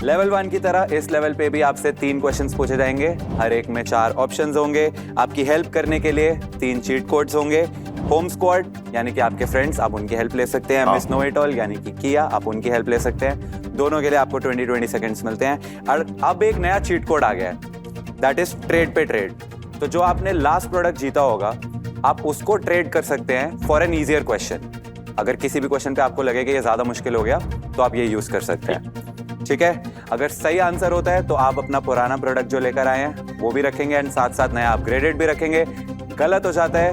Level 1 की तरह इस लेवल पे भी आपसे 3 क्वेश्चंस पूछे जाएंगे, हर एक में 4 ऑप्शंस होंगे। आपकी हेल्प करने के लिए 3 चीट कोड्स होंगे। होम स्क्वाड यानी कि आपके फ्रेंड्स, आप उनकी हेल्प ले सकते हैं। मिस नो इट ऑल यानी कि किया, आप उनकी हेल्प ले सकते हैं। दोनों के लिए आपको 20-20 सेकंड्स मिलते हैं। और अब एक नया चीट कोड आ गया है, दैट इज ट्रेड पे ट्रेड। तो जो आपने लास्ट प्रोडक्ट जीता होगा, आप उसको ट्रेड कर सकते हैं फॉर एन ईजियर क्वेश्चन। अगर किसी भी क्वेश्चन पे आपको लगे कि ये ज्यादा मुश्किल हो गया, तो आप ये यूज कर सकते हैं। ठीक है, अगर सही आंसर होता है तो आप अपना पुराना प्रोडक्ट जो लेकर आए हैं वो भी रखेंगे एंड साथ साथ नया अपग्रेडेड भी रखेंगे। गलत हो जाता है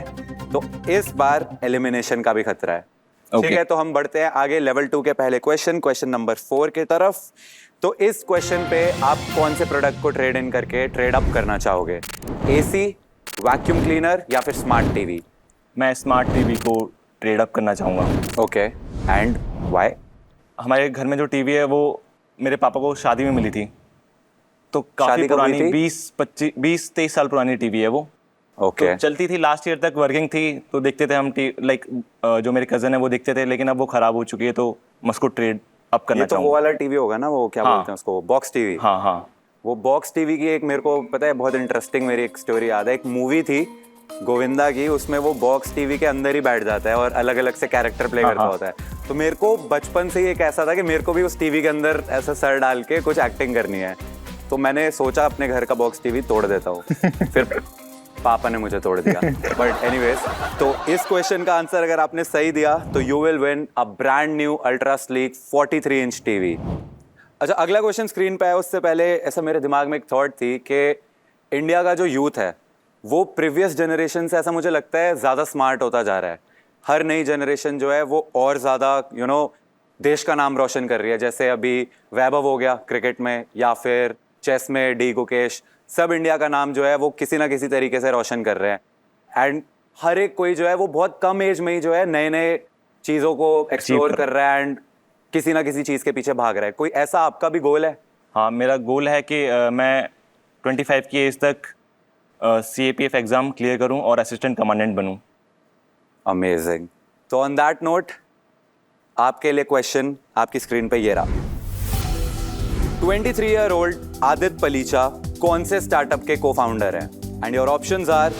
तो इस बार एलिमिनेशन का भी खतरा है। ठीक है, तो हम बढ़ते हैं आगे लेवल 2 के पहले क्वेश्चन नंबर 4 की तरफ। तो इस क्वेश्चन पे आप कौन से प्रोडक्ट को ट्रेड इन करके ट्रेड अप करना चाहोगे? एसी, वैक्यूम क्लीनर या फिर स्मार्ट टीवी? मैं स्मार्ट टीवी को ट्रेड अप करना चाहूँगा। Okay, and why? हमारे घर में जो टीवी है वो मेरे पापा को शादी में मिली थी, तो काफ़ी पुरानी 20-23 साल पुरानी टीवी है वो। ओके, तो चलती थी, लास्ट ईयर तक वर्किंग थी, तो देखते थे हम लाइक जो मेरे कज़न है वो देखते थे, लेकिन अब वो ख़राब हो चुकी है, तो मैं उसको ट्रेड अप करना चाहूँगा। वो वाला टीवी होगा ना, वो क्या बोलते हैं उसको, बॉक्स टीवी? हाँ हाँ, वो बॉक्स टीवी की एक मेरे को पता है बहुत इंटरेस्टिंग मेरी एक स्टोरी याद है। एक मूवी थी गोविंदा की, उसमें वो बॉक्स टीवी के अंदर ही बैठ जाता है और अलग अलग से कैरेक्टर प्ले करता होता है। तो मेरे को बचपन से ही एक ऐसा था कि मेरे को भी उस टीवी के अंदर ऐसा सर डाल के कुछ एक्टिंग करनी है। तो मैंने सोचा अपने घर का बॉक्स टीवी तोड़ देता हूँ फिर पापा ने मुझे तोड़ दिया। बट एनीवेज, तो इस क्वेश्चन का आंसर अगर आपने सही दिया तो you will win a brand new ultra sleek 43 inch TV. अच्छा, अगला क्वेश्चन स्क्रीन पे है, उससे पहले ऐसा मेरे दिमाग में एक थॉट थी कि इंडिया का जो यूथ है वो प्रीवियस जनरेशन से ऐसा मुझे लगता है ज़्यादा स्मार्ट होता जा रहा है। हर नई जनरेशन जो है वो और ज़्यादा देश का नाम रोशन कर रही है। जैसे अभी वैभव हो गया क्रिकेट में, या फिर चेस में डी गुकेश, सब इंडिया का नाम जो है वो किसी ना किसी तरीके से रोशन कर रहे हैं। एंड हर एक कोई जो है वो बहुत कम एज में ही जो है नए नए चीज़ों को एक्सप्लोर कर रहा है एंड किसी ना किसी चीज़ के पीछे भाग रहा है। कोई ऐसा आपका भी गोल है? हाँ, मेरा गोल है कि मैं 25 की एज तक CAPF एग्ज़ाम क्लियर करूं और असिस्टेंट कमांडेंट बनूं। अमेजिंग। तो ऑन दैट नोट आपके लिए क्वेश्चन आपकी स्क्रीन पे ये रहा। 23 ईयर ओल्ड आदित्य पलीचा कौन से स्टार्टअप के को फाउंडर हैं? And your options are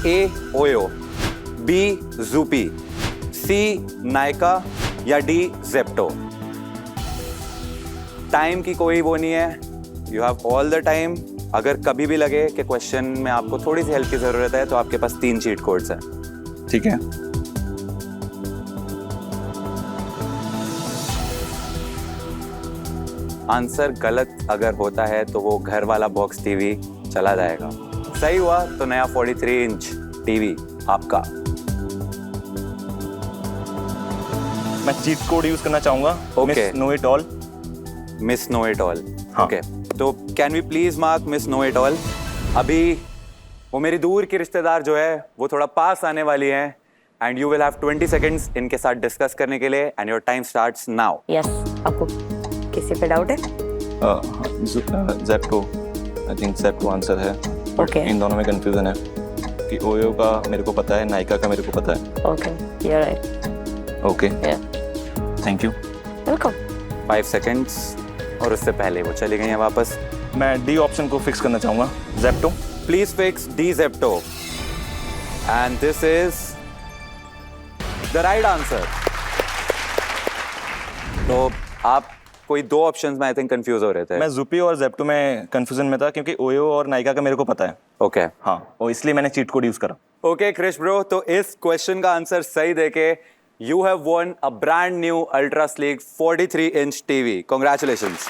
A Oyo, B Zupi, C Nykaa या D जेप्टो। टाइम की कोई वो नहीं है, you have all the time. अगर कभी भी लगे कि क्वेश्चन में आपको थोड़ी सी हेल्प की जरूरत है तो आपके पास 3 चीट कोड्स हैं। ठीक है, आंसर गलत अगर होता है तो वो घर वाला बॉक्स टीवी चला जाएगा। सही हुआ तो नया 43 इंच टीवी आपका। मैं चीट कोड यूज करना चाहूंगा। Okay. Miss know it all. Miss know it all. हाँ. ओके, तो can we please mark miss know it all? अभी वो मेरी दूर की रिश्तेदार जो है वो थोड़ा पास आने वाली हैं and you will have 20 seconds इनके साथ डिस्कस करने के लिए and your time starts now. Yes, आपको किसी पे डाउट है? Zepto, I think Zepto answer है। Okay. इन दोनों में कंफ्यूजन है कि ओयो का मेरे को पता है, नायका का मेरे को पता है। Okay, you are right. Okay, yeah, thank you. Welcome. 5 seconds और उससे पहले वो चली गई हैं वापस। मैं डी ऑप्शन को फिक्स करना चाहूंगा, Zepto. Please fix D Zepto and this is the right answer. तो आप कोई 2 ऑप्शंस में आई थिंक कंफ्यूज हो रहे थे। मैं जुपी और जेप्टो में कंफ्यूजन में था क्योंकि ओयो और नायका का मेरे को पता है। ओके, हाँ, और इसलिए मैंने चीट कोड यूज करा। ओके क्रिश ब्रो, तो इस क्वेश्चन का आंसर सही देके you have von a brand new ultra sleek 43 inch TV. Congratulations.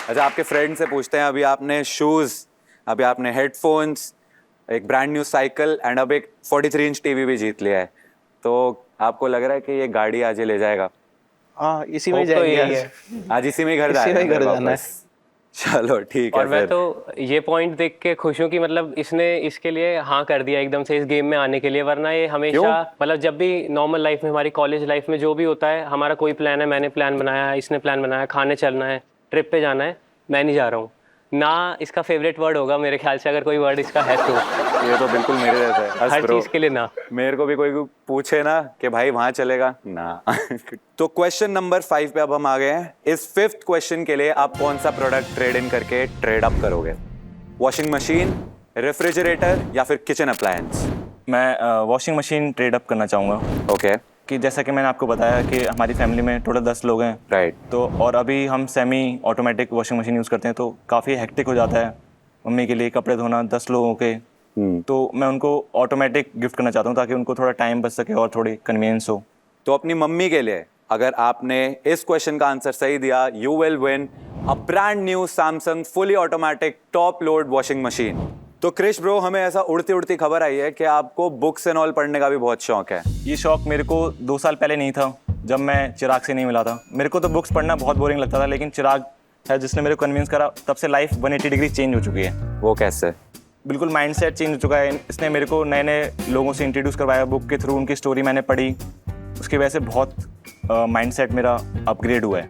अच्छा, आपके फ्रेंड से पूछते हैं, अभी आपने शूज, अभी आपने हेडफोन्स, एक ब्रांड न्यू साइकिल एंड अब एक 43 इंच टीवी भी जीत लिया है, तो आपको लग रहा है कि ये गाड़ी आज ही ले जाएगा? हाँ, इसी में जाएंगे आज इसी में ही घर जाना है। चलो ठीक है। और मैं तो ये पॉइंट देख के खुश हूँ कि मतलब इसने इसके लिए हाँ कर दिया एकदम से इस गेम में आने के लिए, वरना ये हमेशा मतलब जब भी नॉर्मल लाइफ में, हमारी कॉलेज लाइफ में जो भी होता है, हमारा कोई प्लान है, मैंने प्लान बनाया, इसने प्लान बनाया, खाने चलना है, ट्रिप पे जाना है, मैं नहीं जा रहा हूँ, ना इसका फेवरेट वर्ड होगा मेरे ख्याल से, अगर कोई वर्ड इसका है तो। ये तो बिल्कुल मेरे जैसा है। हंस हर bro। चीज के लिए ना। मेरे को भी कोई पूछे ना कि भाई वहां चलेगा ना। तो क्वेश्चन नंबर 5 पे अब हम आ गए हैं। इस 5th क्वेश्चन के लिए आप कौन सा प्रोडक्ट ट्रेड इन करके ट्रेड अप करोगे? वॉशिंग मशीन, रेफ्रिजरेटर या फिर किचन अप्लायंस? मैं वॉशिंग मशीन ट्रेड अप करना चाहूँगा। ओके, कि जैसा कि मैंने आपको बताया कि हमारी फैमिली में टोटल 10 लोग हैं। राइट। तो और अभी हम semi automatic washing machine use करते हैं, तो काफ़ी हेक्टिक हो जाता है मम्मी के लिए कपड़े धोना 10 लोगों के। तो मैं उनको ऑटोमेटिक गिफ्ट करना चाहता हूँ ताकि उनको थोड़ा टाइम बच सके और थोड़ी कन्वीनियंस हो। तो अपनी मम्मी के लिए अगर आपने इस क्वेश्चन का आंसर सही दिया, you will win a brand new Samsung fully automatic top load washing machine. तो क्रिश ब्रो, हमें ऐसा उड़ती उड़ती खबर आई है कि आपको बुक्स एंड ऑल पढ़ने का भी बहुत शौक है। ये शौक मेरे को 2 साल पहले नहीं था, जब मैं चिराग से नहीं मिला था। मेरे को तो बुक्स पढ़ना बहुत बोरिंग लगता था, लेकिन चिराग है जिसने मेरे को कन्विंस करा, तब से लाइफ 180 डिग्री चेंज हो चुकी है। वो कैसे? बिल्कुल माइंडसेट चेंज हो चुका है। इसने मेरे को नए नए लोगों से इंट्रोड्यूस करवाया बुक के थ्रू, उनकी स्टोरी मैंने पढ़ी, उसकी वजह से बहुत माइंडसेट मेरा अपग्रेड हुआ है।